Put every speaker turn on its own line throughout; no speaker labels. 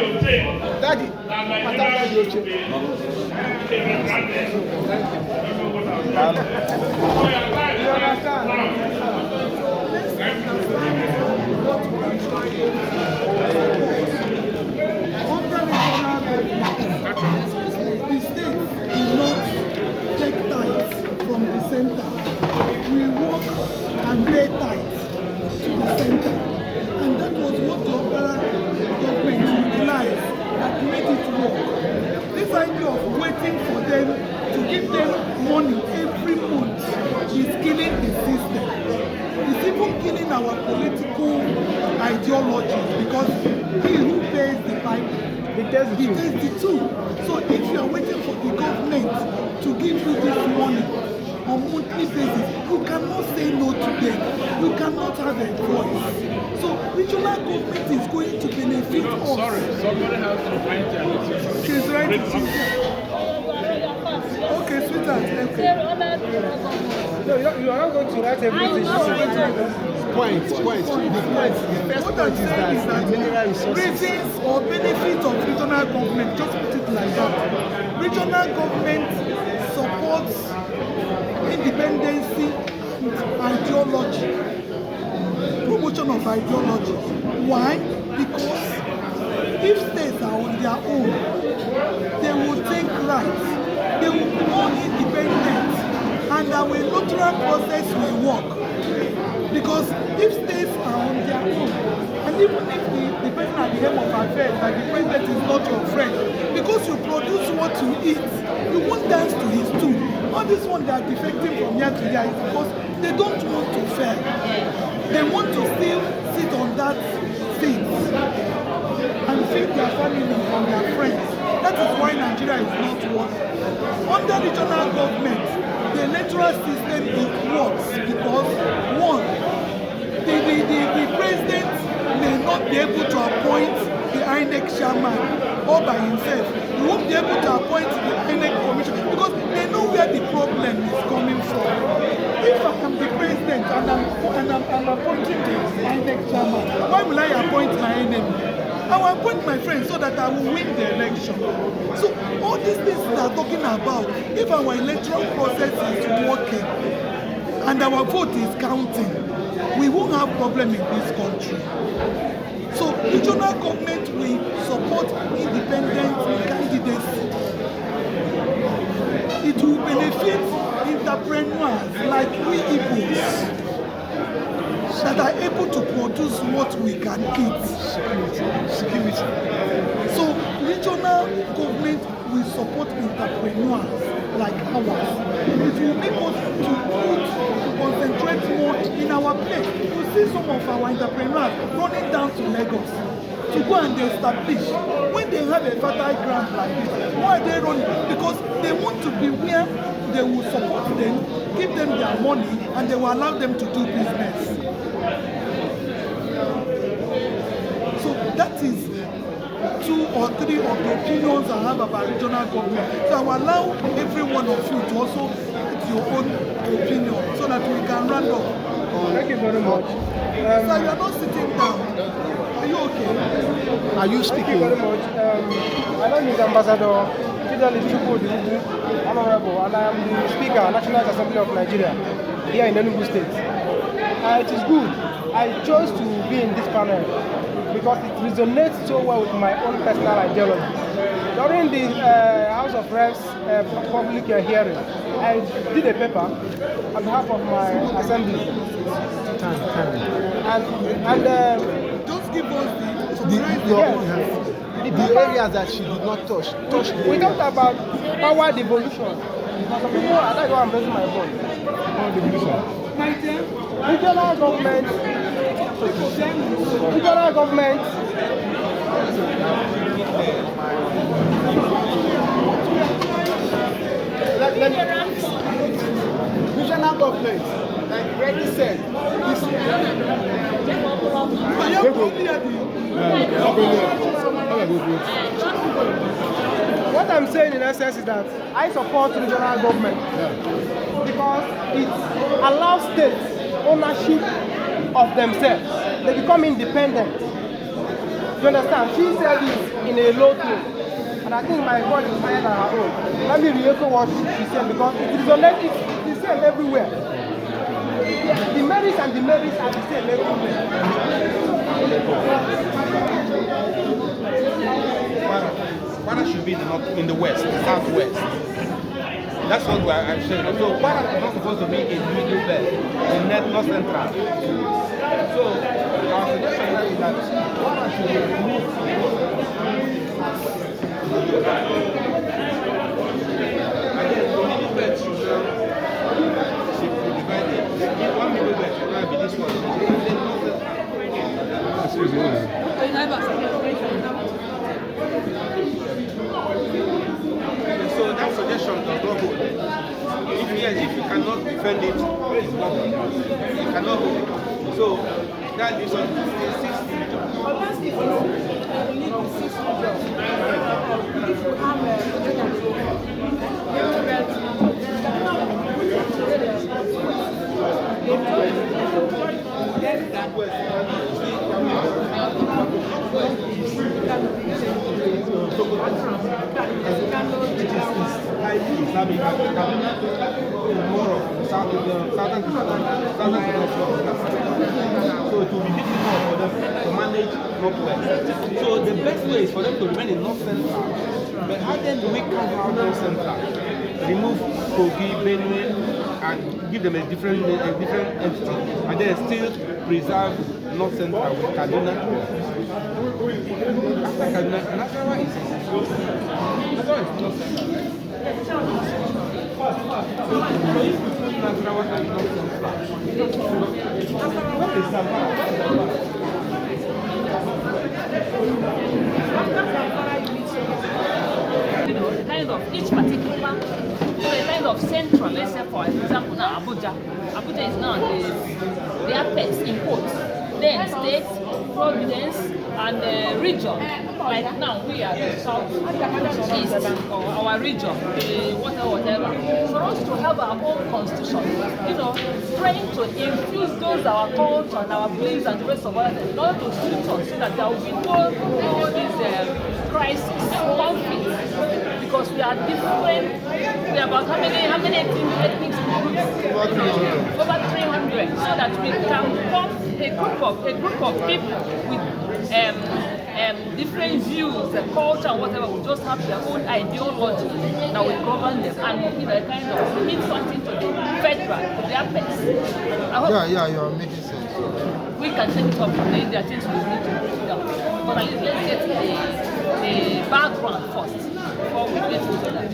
Daddy,
the state will not take tithes from the center. We work and pay tithes to the center. And that was what the Okpara government utilized that made it work. This idea of waiting for them to give them money every month is killing the system. It's even killing our political ideologies because he who pays the pipe, he pays the tool. So if you are waiting for the government to give you this money on monthly basis, you cannot say no to them. You cannot have a voice. So regional government is going to benefit us.
Sorry, somebody has to find their
She's right. Okay, sweetheart. Okay.
no, you are not going to write everything. Point. The first
What I'm
point
saying is
the mineral
that
resources.
reasons or benefits of regional government, just put it like that. Regional government supports independency and ideology, promotion of ideology. Why? Because if states are on their own, they will take rights, they will be more independent, and our electoral process will work. Because if states are on their own, and even if the person at the helm of affairs, like the president is not your friend, because you produce what you eat, you won't dance to his tune. All this one they are defecting from year to year is because they don't want to fail. They want to still sit on that seat and feed their family from their friends. That is why Nigeria is not working. Under regional government, the electoral system works because one, the president may not be able to appoint the INEC chairman all by himself. He won't be able to appoint the INEC commission because they know where the problem is coming from. If I am the president and I'm appointing the INEC chairman, why will I appoint my enemy? I will appoint my friend so that I will win the election. So all these things we are talking about, if our electoral process is working and our vote is counting, we won't have problem in this country. So regional government will support independent candidacy. It will benefit entrepreneurs like we Igbos that are able to produce what we can eat.
Security.
So regional government will support entrepreneurs like ours. It will make us to concentrate more in our place. You see some of our entrepreneurs running down to Lagos to go and establish. When they have a fertile ground like this, why are they running? Because they want to be where they will support them, give them their money, and they will allow them to do business. So that is 2 or 3 of the opinions I have about regional government. So I will allow every one of you to also put your own opinion so that we can round up.
Thank you very much.
So you are not sitting down. Are you okay?
Are you
Thank
speaking?
you very much. My name is Ambassador Fidelis Chukwudi, Honorable, and I am the Speaker, National Assembly of Nigeria, here in Enugu State. It is good. I chose to be in this panel because it resonates so well with my own personal ideology. During the House of Reps public hearing, I did a paper on behalf of my assembly. And
Just give us
The
paper-
areas that she did not touch the
we
areas.
talked about power devolution. Some people, I don't know I'm raising my voice.
my dear.
Regional government,
Regional government, like Reggie said,
what I'm saying in essence is that I support regional government because it allows states ownership of themselves. They become independent. You understand? She said this in a low tone. And I think my voice is higher than her own. Let me re-echo what she said because it is the same everywhere. The merits and the merits are the same everywhere.
Kwara should be in the west, the southwest. That's what I'm saying. So Kwara is not supposed to be in the middle belt, in north central. So our suggestion is that Kwara should be moved. Again, the middle belt should be divided. One middle belt should not be this one. Excuse me. So that suggestion does not hold. If you cannot defend it, it's not good. You cannot hold it. So that leaves us 6 individuals. Islamic more of southern so it will be difficult for them to manage northwest. So the best way is for them to remain in north central, but how then do we carve out north central? Remove Kogi, Benue, and give them a different entity, and then still preserve north central with Kaduna. After Kaduna, Nasarawa is north central.
Kind of each particular, kind of central, let's say for example now Abuja is now the apex in quotes. Then states, province, and region. Like now we are the south east, or our region, whatever. For us to have our own constitution, trying to infuse those our culture and our beliefs and the rest of us, in order to suit us so that there will be no this crisis, conflict, because we are different. We are about how many ethnic groups? Over 300, so that we can form a group of people with different views, culture, and whatever. We just have their own ideology that will govern them, and kind of mean something to the federal, to their best.
Yeah, you're making sense.
We can take it up from there. There are things we need to do down. But at least let's get the background first before we get into that.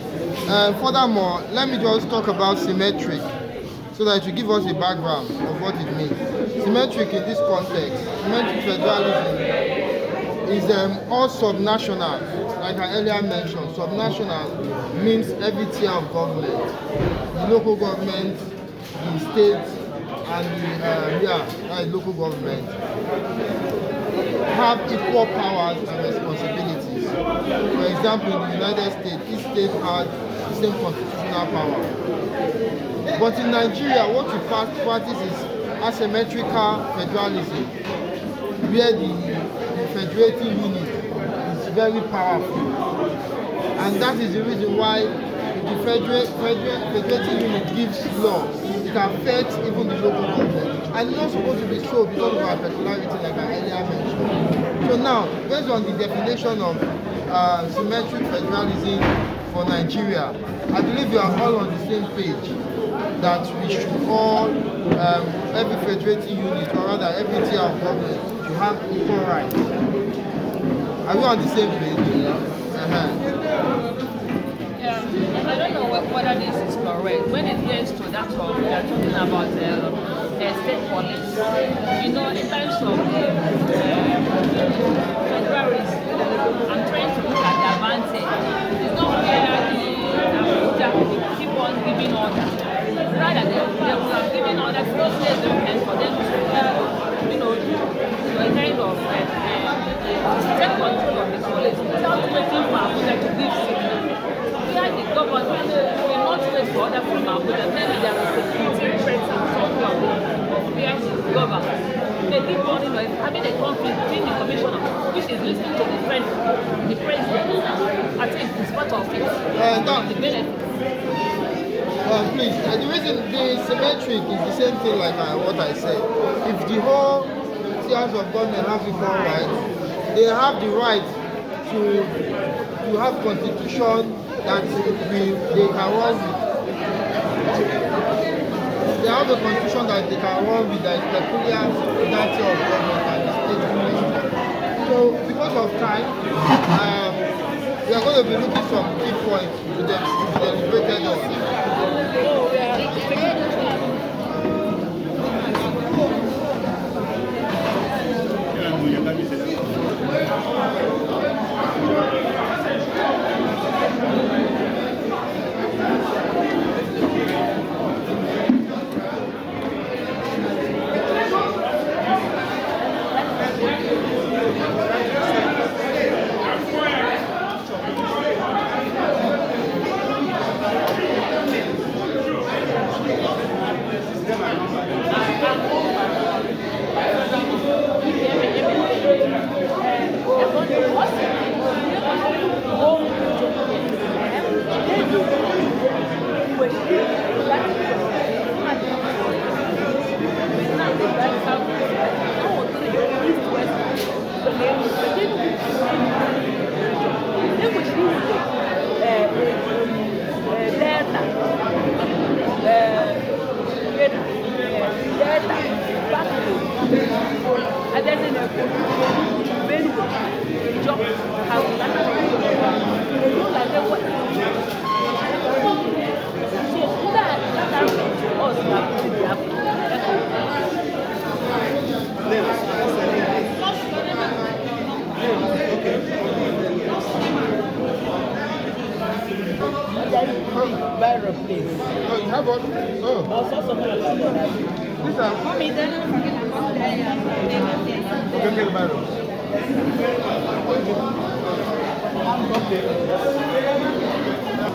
Furthermore, let me just talk about symmetric, so that it will give us a background of what it means. Symmetric in this context, symmetric federalism is all subnational, like I earlier mentioned. Subnational means every tier of government, the local government, the state, and the local government have equal powers and responsibilities. For example, in the United States, each state has the same constitutional power. But in Nigeria, what we practice is asymmetrical federalism, where the federating unit is very powerful. And that is the reason why the federating unit gives law. It affects even the local government. And it's not supposed to be so because of our peculiarity, like I earlier mentioned. So now, based on the definition of symmetric federalism for Nigeria, I believe we are all on the same page that we should all, every federating unit, or rather every tier of government, should have equal rights. Are we on the same page?
I don't know whether this is correct. When it gets to that one, we are talking about state police. In terms of federalism, I'm trying to look at the advantage. It's not whether the keep on giving orders. Rather, they will have given orders to state government for them to, do a kind of take control of the police without waiting for Abuja to give signal. Where the government will not wait for order from Abuja, maybe there is a security threat and something of where to govern. They keep on having a conflict between the Commission of is listening to the president. I think it's part of it. The benefits.
Please, the reason the symmetric is the same thing like what I said. If the whole tiers of government have equal rights, they have the right to have constitution that they can run with. They have a constitution that they can run with that is peculiar to that tier of government and the state government. So because of time, we are going to be looking some key points to be deliberated on.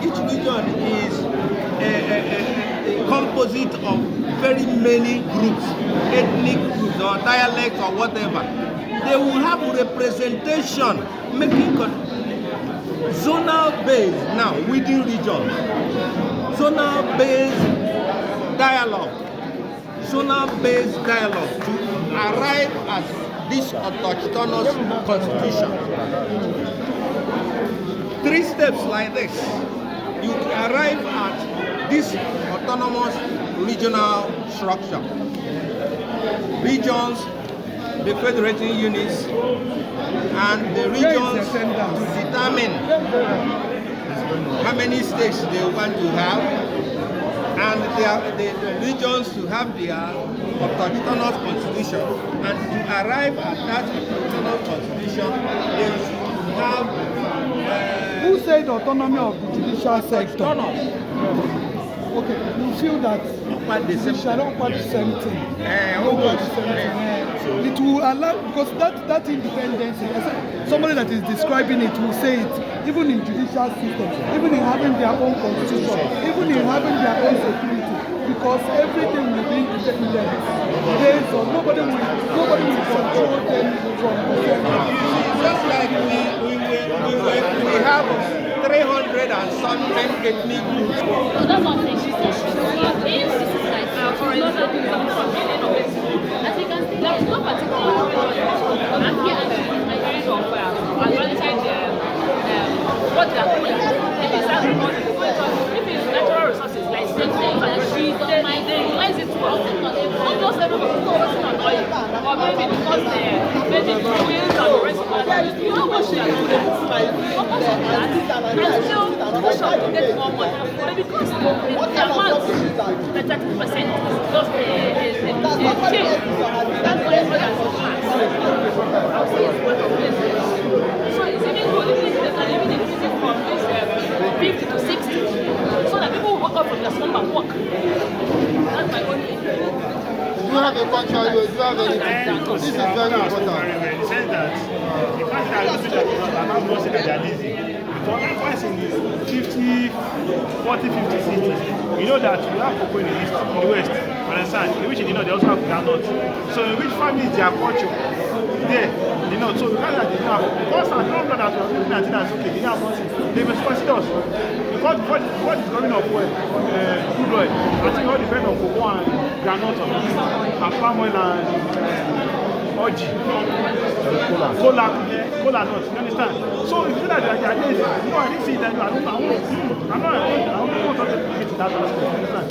Each region is a composite of very many groups, ethnic groups or dialects or whatever. They will have representation, making zonal based now within regions, zonal based dialogue to arrive at this autochthonous constitution. 3 steps like this, you arrive at this autonomous regional structure. Regions, the federating units, and the regions to determine how many states they want to have, and the regions to have their autonomous constitution, and to arrive at that autonomous constitution, they should have.
Who said autonomy of the judicial sector?
Autonomous.
Okay, you feel that judicial don't part the same thing. It will allow, because that independence, somebody that is describing it will say it, even in judicial systems, even in having their own constitution, even in having their own security, because everything will be independent. Nobody will control them from the
Just like we have 300 and something ethnic groups.
So that's what I'm saying. She said if this is like for example, as you can see, there is no particular and here I kind of acknowledging what they are doing. If it's agriculture, if it's natural resources like state trees, they utilize it well. Not just everybody focusing on oil, or maybe because maybe the wheels and the rest of it. You know what she is doing? Focus on that and still push on to get more money. But because the amount, the 30% is just a change. That's why it's more than 6 months. I'll say it's worth of places. So it's even good if they can even increase it from this 50 to 60, so that people will work out from their slum and work. That's my own thing.
Do you have a contract? Do you have anything? This is very important.
In the sense that the fact that you see that I'm not going to say that they are lazy. But likewise in the 40, 50 cities, you know that we have people in the east, in the west, understand? In which you know they also have groundnuts. So in which families their culture there. You know, so because that they didn't have, because I don't know that we are looking at it as okay, they didn't have money. They must consider us. Because before the coming of crude oil, I think all depend on cocoa and groundnut and palm oil and orgy. Cola nuts, you understand? So if you say that they are lazy, you know, I didn't see that I don't want to get to that aspect, you understand?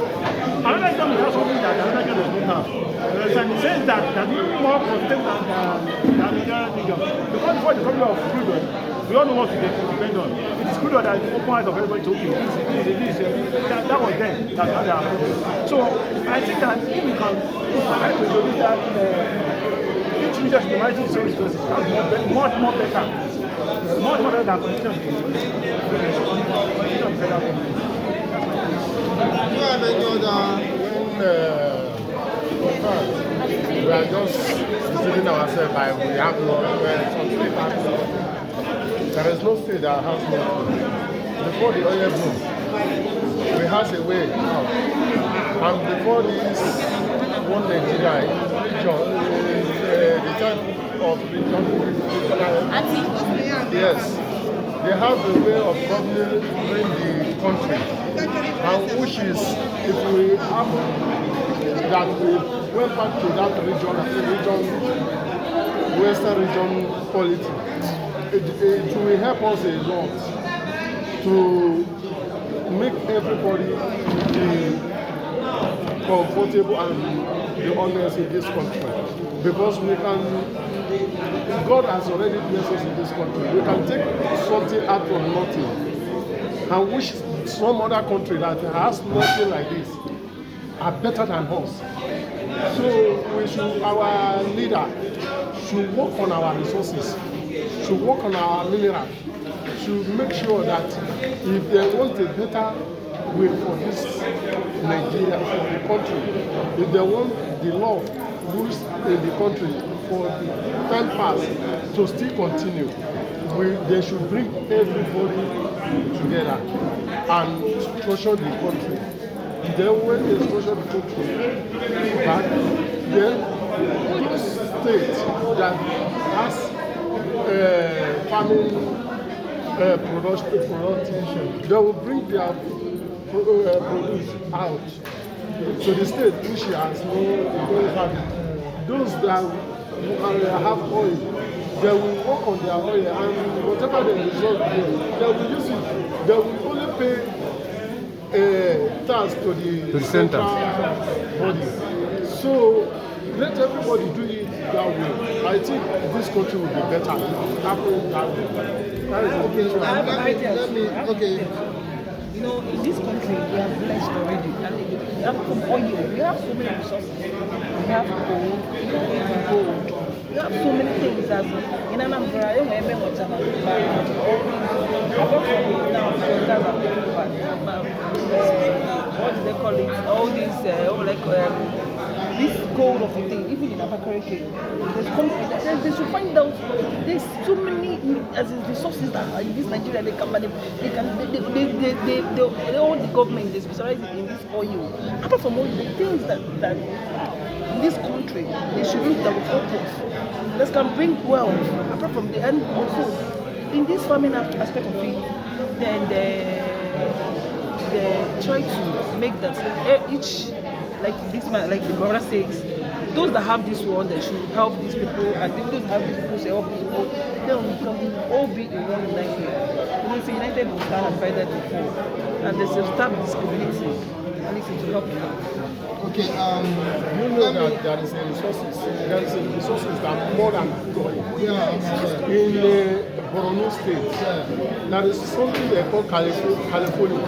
Another example, we have something that another region does not have. You understand? It says that even more protected than the region. Because before the coming of crude oil, we all know what we depend on. It is crude oil that open eyes of everybody to okay. That was then. That's how they are. So I think that if we can try to introduce that each region humanity is so resources, that's much more better. Much more better than conditions.
Do you have any other?
We are just stealing ourselves by we have no there is no state that has no. Before the oil boom, we had a way now. And before this one Nigeria the type of region, yes, they have a way of governing the country. And which is, if we happen that we went back to that Western region politics, it will help us a lot to make everybody be comfortable and be honest in this country. Because we can, God has already blessed us in this country. We can take something out from nothing and wish some other country that has nothing like this are better than us. So we should, our leader should work on our resources, should work on our minerals, should make sure that if they want a better way for this Nigeria, for the country, if they want the love rules in the country for the time past to still continue, they should bring everybody together and structure the country. Then when they structure the country back, then those states that has farming production, they will bring their produce out. So the state which has no farming, those that have oil, they will work on their oil and whatever they result they will use it. They will only pay tax to the central body. So let everybody do it that way. I think this country will be better after that. That is okay.
Okay.
You know, in this country, we are blessed already. We have from oil. We have so many resources. We have gold. We have so many things as in Anambra. Apart from now, what do they call it? All these this gold of a thing, even in Abakaliki, they should find out. There's so many resources that are in this Nigeria. All the government is specializing in this oil. Apart from all the things that in this country, they should look that will help us. That can bring wealth. Apart from the end, also in this farming aspect of it, then they try to make that each. Like this man, like the brother says, those that have this one, they should help these people, and those that have these people should help these people. Then we can all be in one united. When we say united, we stand and fight that before, and they should stop discriminating and listen to help them.
Okay.
You know that there is a resources. There is a resources that more than oil.
Yeah.
In Borno State, there is something they call California.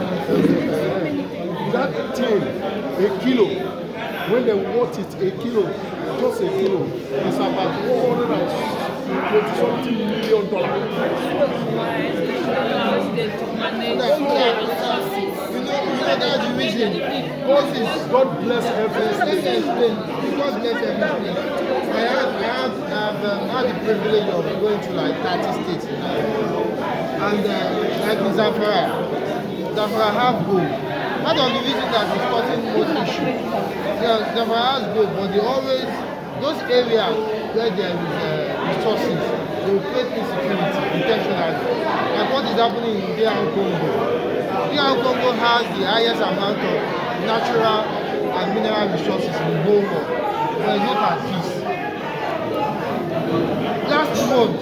That thing, a kilo, when they want it, a kilo, just a kilo, it's about $420 something million.
You know that's the reason.
God bless everything.
God bless everything. I have had the privilege of going to like 30 states now. And like in Zamfara have gold. Part of the reason that is causing most issues. Zamfara has gold, but they always, those areas where there is resources, they will create insecurity intentionally. Like what is happening in DR Congo. DR Congo has the highest amount of natural and mineral resources in the whole world, but it's not at peace. Last month,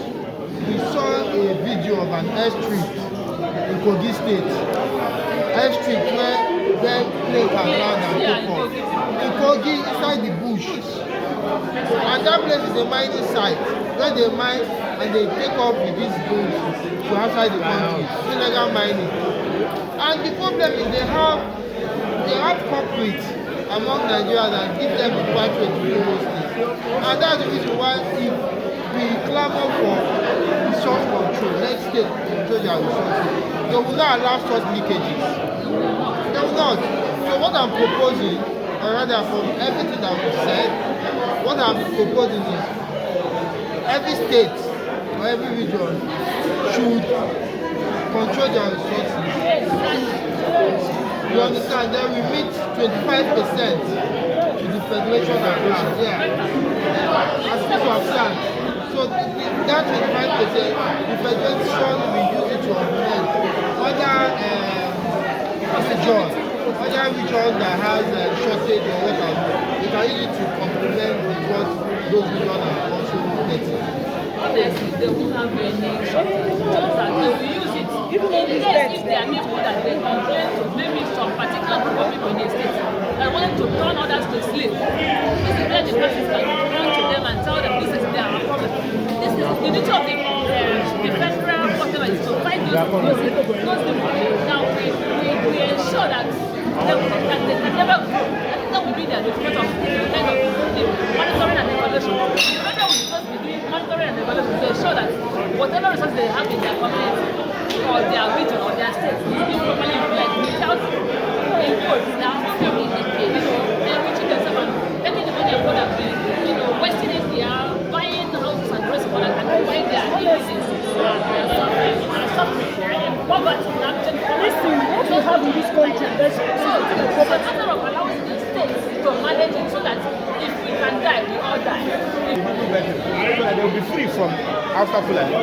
we saw a video of an airstrip in Kogi State. Airstrip where planes can land and take off. In Kogi, inside the bush. And that place is a mining site where they mine and they take off with these boats to outside the country, illegal mining. And the problem is they have corporates among Nigerians that give them the right way to do those things. And that's the reason why if we clamor for resource control, let state control their resources, they will not allow such leakages. They will not. So what I'm proposing, or rather from everything that we said, what I'm proposing is every state or every region should control their resources. You understand? Then we meet 25% to the federation and as people have planned. So that 25%, the federation will use it to implement other regions that has shortage or what have you. They can use it to complement what those regions are also getting.
Honestly, they won't have any shortage. Just that they will use it. Even if there are people that they complain to, maybe some particular group of people in the state that want to turn others to sleep. This is where the person can run to them and tell them this is their problem. This is the duty of the federal whatever is to fight those people. Now we ensure that they can never grow. That will be the result of kind of the monitoring and evaluation. The federal will just be doing monitoring and evaluation to ensure that whatever resources they have in their community or their region or their state is being properly utilized without inputs that are enriching themselves and taking the money and what they're doing, wasting it, they are buying houses and dressing for that and buying their illnesses and suffering and poverty.
Listen, what we have in this country, there's
So it's a matter of allowing the states to manage it so that if we can die, we all die.
So that they will be free from outside Fulani.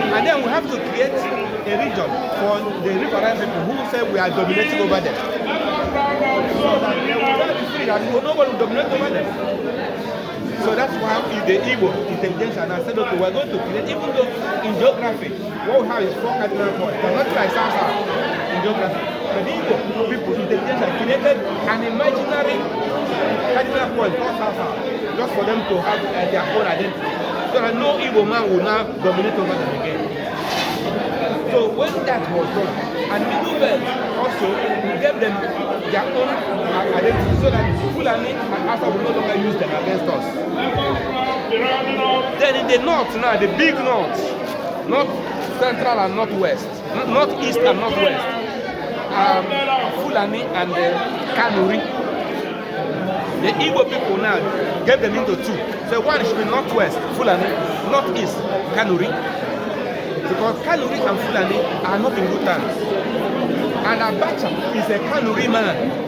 And then we have to create a region for the riverine people who say we are dominating over them. So that they will not be free and nobody will dominate over them. So that's why the Igbo intelligence and I said, okay, we're going to create, even though in geography, what we have is 4 cardinal points. They're not like South in geography. But the Igbo people intelligence have created an imaginary cardinal point called South, just for them to have their own identity. So that no Igbo man will now dominate over them again. So when that was done, and Middle Belt also gave them their own identity so that Fulani and Asa will no longer use them against us. Then in the north now, the big north, north central and northwest, northeast and northwest, Fulani and Kanuri. The Igbo people now gave them into 2. So one should be northwest, Fulani, northeast, Kanuri. Because Kanuri and Fulani are not in good terms. And Abacha is a Kanuri man.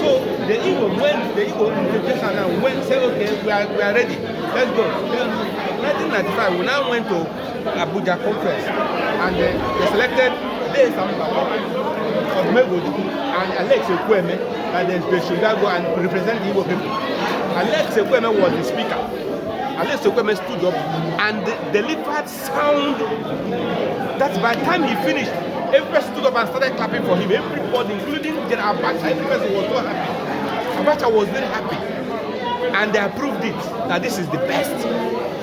So the Igbo, when the Igbo integration now went, say, okay, we are ready, let's go. In 1995, we now went to Abuja conference and they selected Dei Samba of Megodu and Alex Ekweme, and they should go and represent the Igbo people. Alex Ekweme was the speaker. Alex Ekweme stood up and delivered sound that by the time he finished, everybody stood up and started clapping for him. Everybody, including General Abacha, every person was so happy. Abacha was very happy. And they approved it, that this is the best.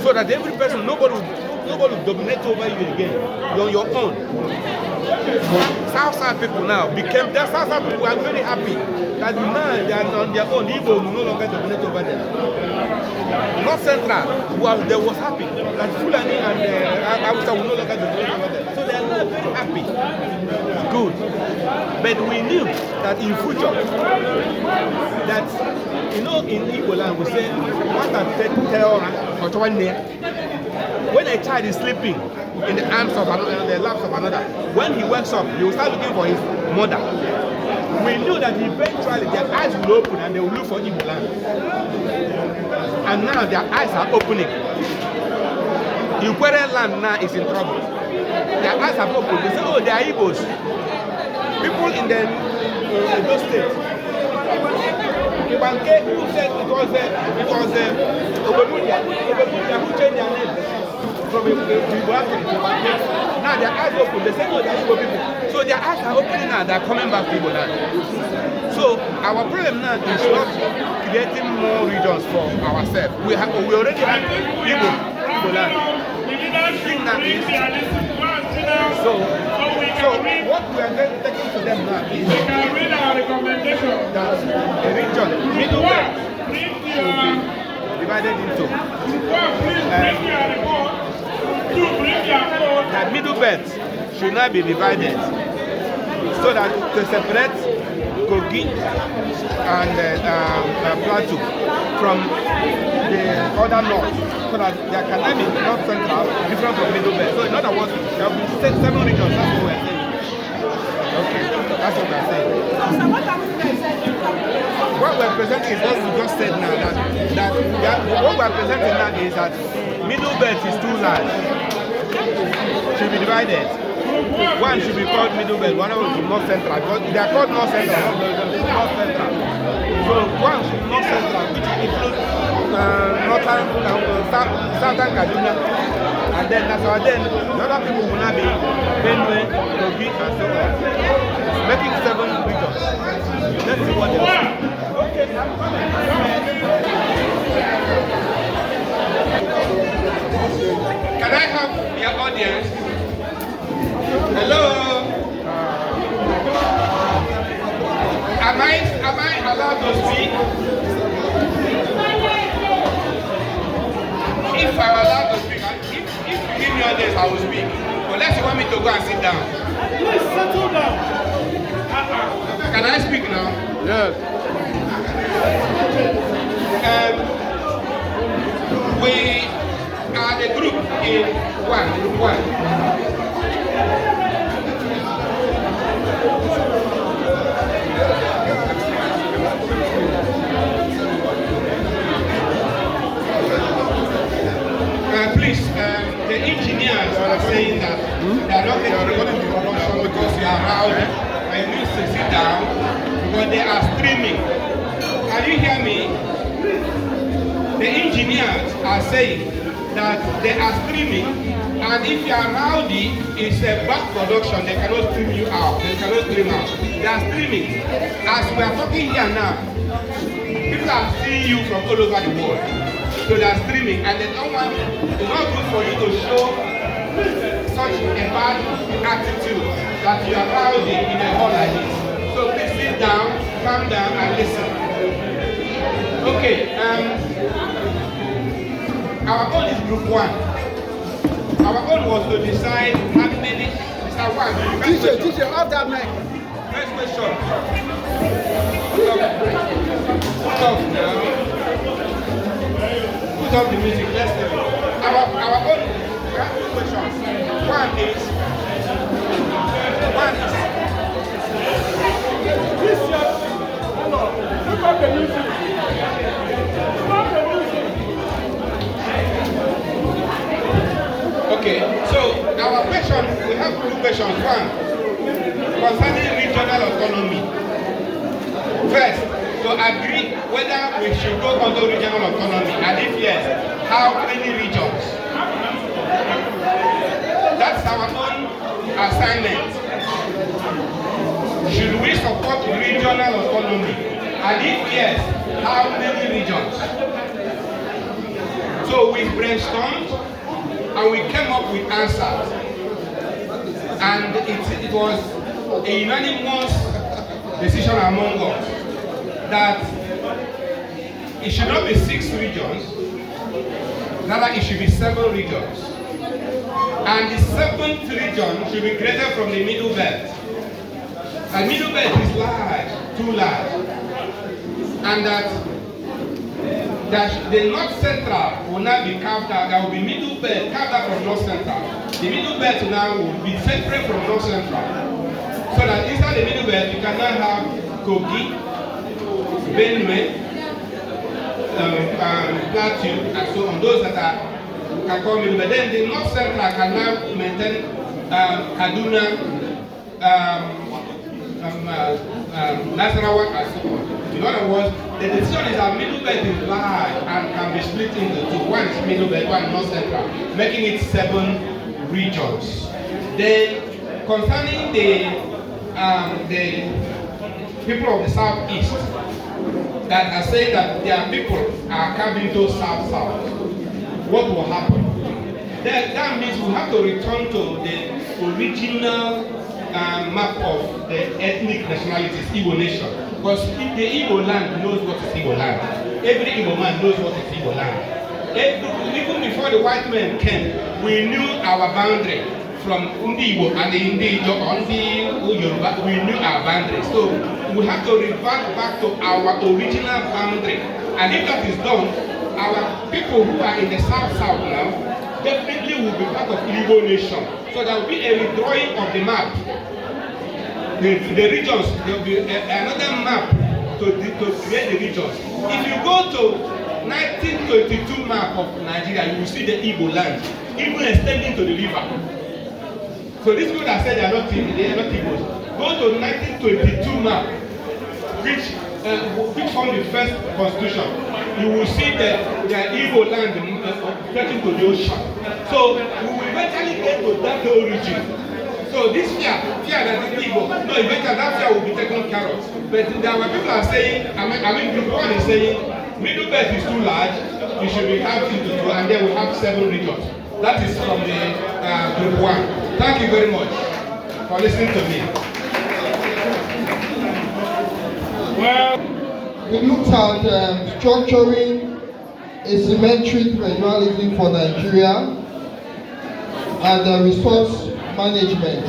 So that every person, nobody will dominate over you again. You're on your own. South people now became, the South people were very happy that now they are on their own. Igbo will no longer dominate over them. North Central they was happy that Fulani and Hausa will no longer dominate over them. So they are now very happy. Good. But we knew that in future, that, in Igbo land we say, what a terror or one day. When a child is sleeping in the arms of another, in the laps of another, when he wakes up, he will start looking for his mother. we knew that eventually their eyes will open and they will look for Igbo land. And now their eyes are opening. Ikwere land now is in trouble. Their eyes have opened. They say, oh, they are Igbos. People in those states. Ibanke, who said it was Obemudia who changed their name from Ibanke to Ibanke. Now their eyes open. They say, oh, they are Igbo people. So their eyes are opening now. They are coming back to Igbo land. So our problem now is not creating more regions for ourselves. We already have Igbo land. So what we are then taking to them now is that a region, Middle Belt, should be divided into. That Middle Belt should not be divided so that to separate Kogi and Plateau from the other north, so that there can be north central different from Middle Belt. So in other words, there will be 7 regions. That's what we're saying. Okay, that's what we're saying. What we're presenting is what we just said now. What we're presenting now is that Middle Belt is too large. Should be divided. One should be called Middle Belt, one should be North Central. Because they are called North Central, North Central. So one should be North Central, which includes Southern Kaduna. And then that's why then the other people will not be Benue, Kogi, and so on. Making 7 regions. Let's see what they are. Okay, I'm coming. Can I have your audience? Hello? Am I allowed to speak? If I'm allowed to speak, if you give me audience, I will speak. Unless you want me to go and sit down.
Please settle down.
Can I speak now?
Yes.
We are the group in group one. Please, the engineers are saying that they are not getting ready to production because you are rowdy and you need to sit down because they are streaming. Can you hear me? The engineers are saying that they are streaming, and if you are rowdy, it's a bad production. They cannot stream you out. They cannot stream out. They are streaming. As we are talking here now, people are seeing you from all over the world. So they are streaming, and they don't want. It's not good for you to show such a bad attitude that you are rowdy in a hall like this. So please sit down, calm down, and listen. Okay. Our goal is group 1. Our goal was to decide how many. Mr. 1.
Teacher, off that mic.
First question. Put off now. Put off the music. Let's do it. Our goal. We have 2 questions. One is.
Look at the music.
Okay, so our question, we have 2 questions. One, concerning regional autonomy. First, to agree whether we should go under regional autonomy, and if yes, how many regions? That's our own assignment. Should we support regional autonomy? And if yes, how many regions? So we brainstormed and we came up with answers. And it was a unanimous decision among us that it should not be 6 regions, rather it should be 7 regions. And the 7th region should be created from the Middle Belt. The Middle Belt is large, too large. And that the North Central will not be carved out. There will be Middle Belt carved out from North Central. The Middle Belt now will be separate from North Central. So that inside the Middle Belt, you can now have Kogi, Benue, Plateau, and so on. Those that are can call Middle Belt. Then the North Central can now maintain Kaduna, Nasarawa, and so on. In other words, the decision is that Middle Belt is large and can be split into two. One is Middle Belt, one North Central, making it 7 regions. Then, concerning the people of the Southeast that are saying that their people are coming to South-South, what will happen? That means we have to return to the original map of the ethnic nationalities, Igbo nation. Because if the Igbo land knows what is Igbo land, every Igbo man knows what is Igbo land. Even before the white men came, we knew our boundary from Undi Igbo and the Indi Yoruba, we knew our boundary. So we have to revert back to our original boundary. And if that is done, our people who are in the south-south now definitely will be part of Igbo nation. So there will be a redrawing of the map. The regions, there will be another map to create the regions. If you go to 1922 map of Nigeria, you will see the Igbo land, even extending to the river. So these people that said they are not Igbos, go to 1922 map, which formed the first constitution. You will see the Igbo land stretching to the ocean. So we will eventually get to that origin. So this fear that is Igbo, no, eventually that fear will be taken care of. But there were people are saying, group 1 is saying, Middle Belt is too large, you should be halved into 2, and then we have 7 regions. That is from the group 1. Thank you very much for listening to me.
Well, we looked at structuring asymmetric federalism for Nigeria and resource management.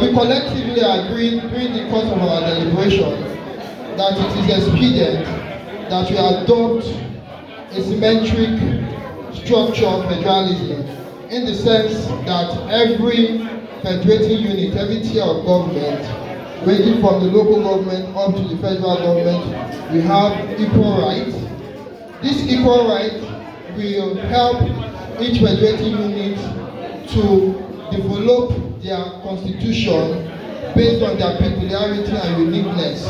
We collectively agreed during the course of our deliberation that it is expedient that we adopt asymmetric structure of federalism in the sense that every federating unit, every tier of government, ranging from the local government up to the federal government, we have equal rights. This equal right will help each federating unit to develop their constitution based on their peculiarity and uniqueness.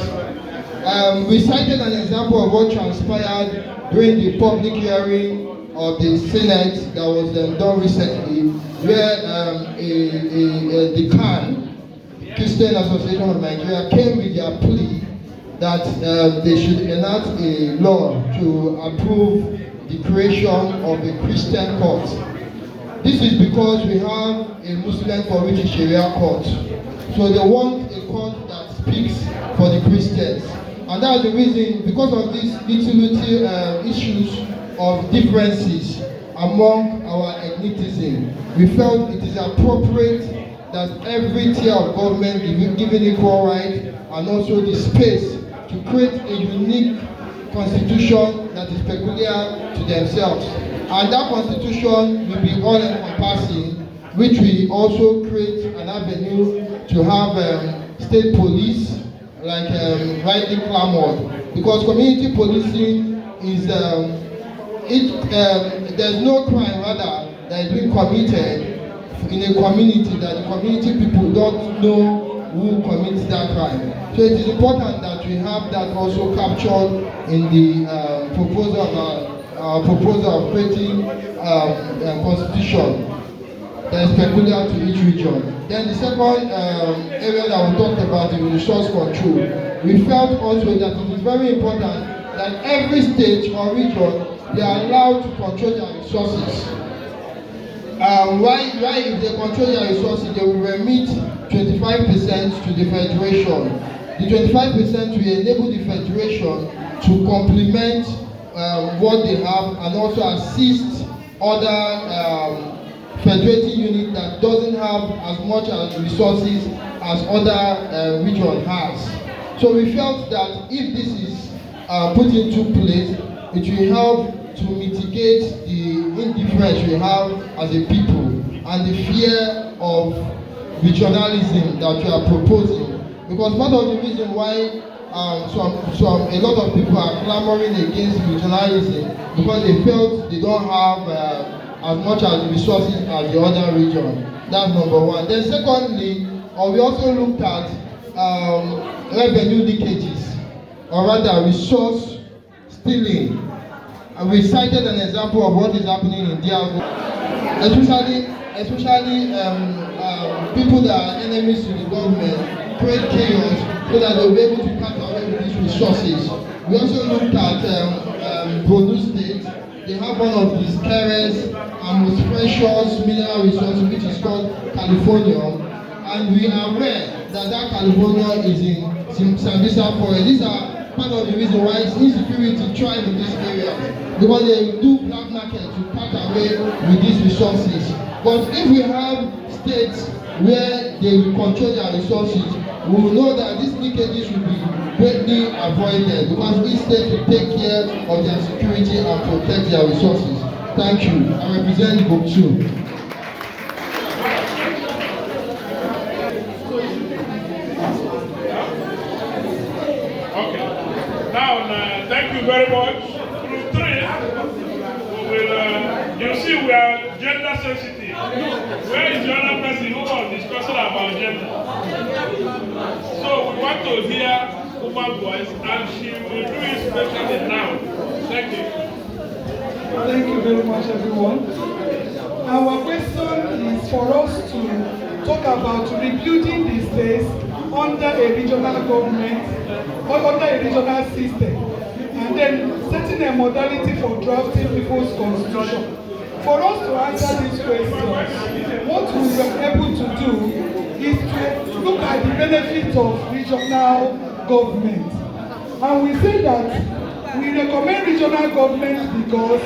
We cited an example of what transpired during the public hearing of the Senate that was done recently, where the CAN, Christian Association of Nigeria, came with their plea that they should enact a law to approve the creation of a Christian court. This is because we have a Muslim for which is Sharia court. So they want a court that speaks for the Christians. And that's the reason, because of these little issues of differences among our ethnicity, we felt it is appropriate that every tier of government be given equal right and also the space to create a unique constitution that is peculiar to themselves. And that constitution will be all-encompassing, which will also create an avenue to have state police, like rightly clamored. Because community policing is, there's no crime rather that is being committed in a community that the community people don't know who commits that crime. So it is important that we have that also captured in the proposal of creating a constitution that is peculiar to each region. Then the second area that we talked about is resource control. We felt also that it is very important that every state or region they are allowed to control their resources. Why if they control their resources, they will remit 25% to the federation. The 25% will enable the federation to complement what they have and also assist other federating units that doesn't have as much resources as other region has. So we felt that if this is put into place, it will help to mitigate the indifference we have as a people and the fear of regionalism that you are proposing, because part of the reason why a lot of people are clamoring against regionalism because they felt they don't have as much as the resources as the other region. That's number one. Then secondly, we also looked at revenue leakages, or rather resource stealing. And we cited an example of what is happening in Diago, especially people that are enemies to the government create chaos so that they'll be able to cut away with these resources. We also looked at Borno State. They have one of the scarcest and most precious mineral resources, which is called Californium, and we are aware that California is in Sambisa forest. These are part of the reason why insecurity thrives in this area, because they do black market to cut away with these resources. But if we have states where they will control their resources, we will know that these leakages will be greatly avoided, because each state will take care of their security and protect their resources. Thank you. I represent Book 2.
Thank you very much. Group 3, you see we are gender sensitive. Where is the other person who was discussing about gender? So we want to hear woman voice, and she will do it especially now. Thank you.
Thank you very much, everyone. Our question is for us to talk about rebuilding the states under a regional government or under a regional system, and then setting a modality for drafting people's constitution. For us to answer these questions, what we were able to do is to look at the benefits of regional government. And we say that we recommend regional government because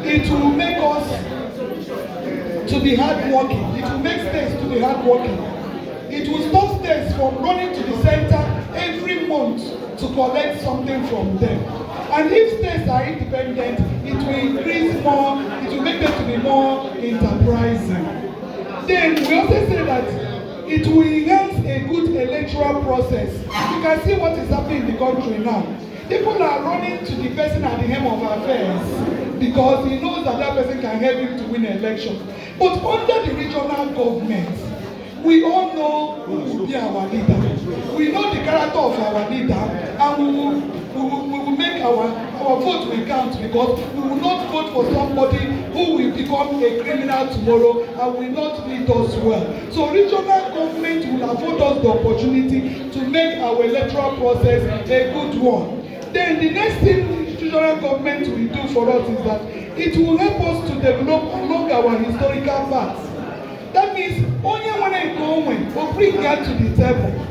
it will make us to be hardworking. It will make states to be hardworking. It will stop states from running to the center every month to collect something from them. And if states are independent, it will increase more, it will make them to be more enterprising. Then we also say that it will enhance a good electoral process. You can see what is happening in the country now. People are running to the person at the helm of affairs because he knows that that person can help him to win an election. But under the regional government, we all know who will be our leader. We know the character of our leader, and we will make our vote will count, because we will not vote for somebody who will become a criminal tomorrow and will not lead us well. So regional government will afford us the opportunity to make our electoral process a good one. Then the next thing regional government will do for us is that it will help us to develop along our historical paths. That means only when I go or bring that to the table.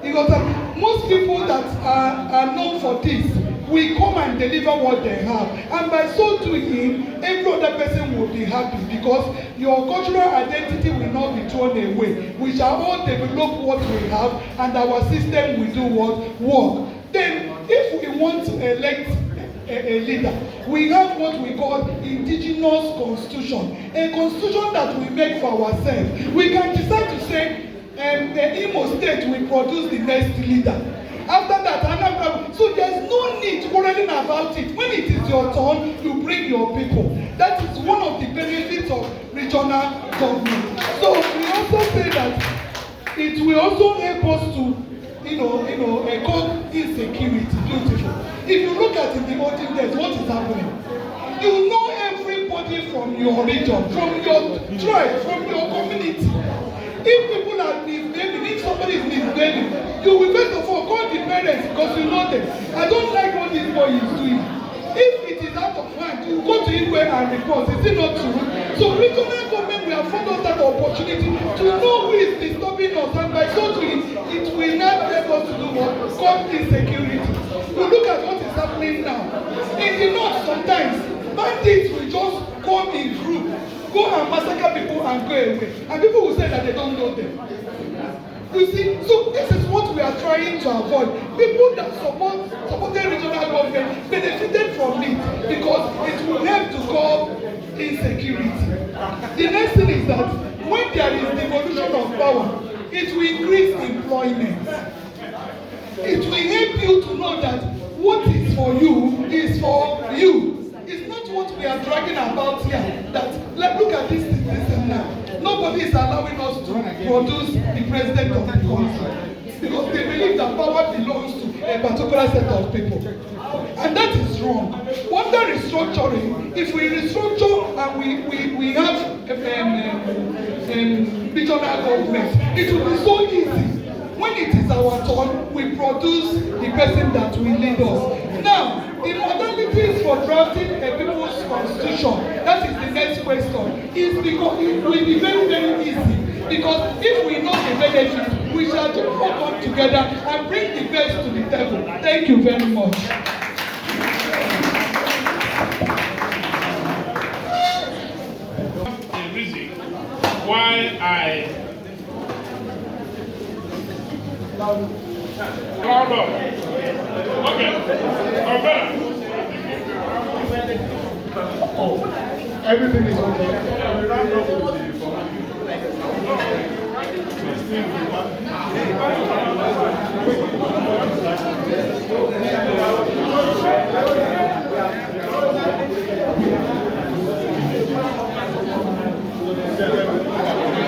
Because most people that are known for this will come and deliver what they have. And by so doing, every other person will be happy, because your cultural identity will not be thrown away. We shall all develop what we have, and our system will do what work. Then, if we want to elect a leader, we have what we call indigenous constitution, a constitution that we make for ourselves. We can decide to say the Imo State will produce the next leader. After that, Anambra. So there's no need worrying about it. When it is your turn, you bring your people. That is one of the benefits of regional government. So we also say that it will also help us to curb insecurity. Beautiful. If you look at in the olden days, what is happening? You know everybody from your region, from your tribe, from your community. If people are misbehaving, if somebody is misbehaving, you will first of all call the parents because you know them. I don't like what this boy is doing. If it is out of hand, you go to Igwe and report. Is it not true? So regional government will afford us that opportunity to know who is disturbing us, and by so doing, it will not help us to do what? Curb insecurity. You look at what is happening now. In the north, sometimes bandits will just come in group, go and massacre people and go away. And people will say that they don't know them. You see, so this is what we are trying to avoid. People that supported regional government benefited from it because it will help to curb insecurity. The next thing is that when there is devolution of power, it will increase employment. It will help you to know that what is for you is for you. It's not what we are dragging about here. That look at this system now. Nobody is allowing us to produce the president of the country because they believe that power belongs to a particular set of people. And that is wrong. Under restructuring, if we restructure and we have regional government, it will be so easy. When it is our turn, we produce the person that will lead us. Now, the modalities for drafting a people's constitution, that is the next question, is because it will be very, very easy. Because if we know the benefit, we shall just all come together and bring the best to the table. Thank you very much.
The reason why I hold on. Okay.
Everything is okay. We round up with the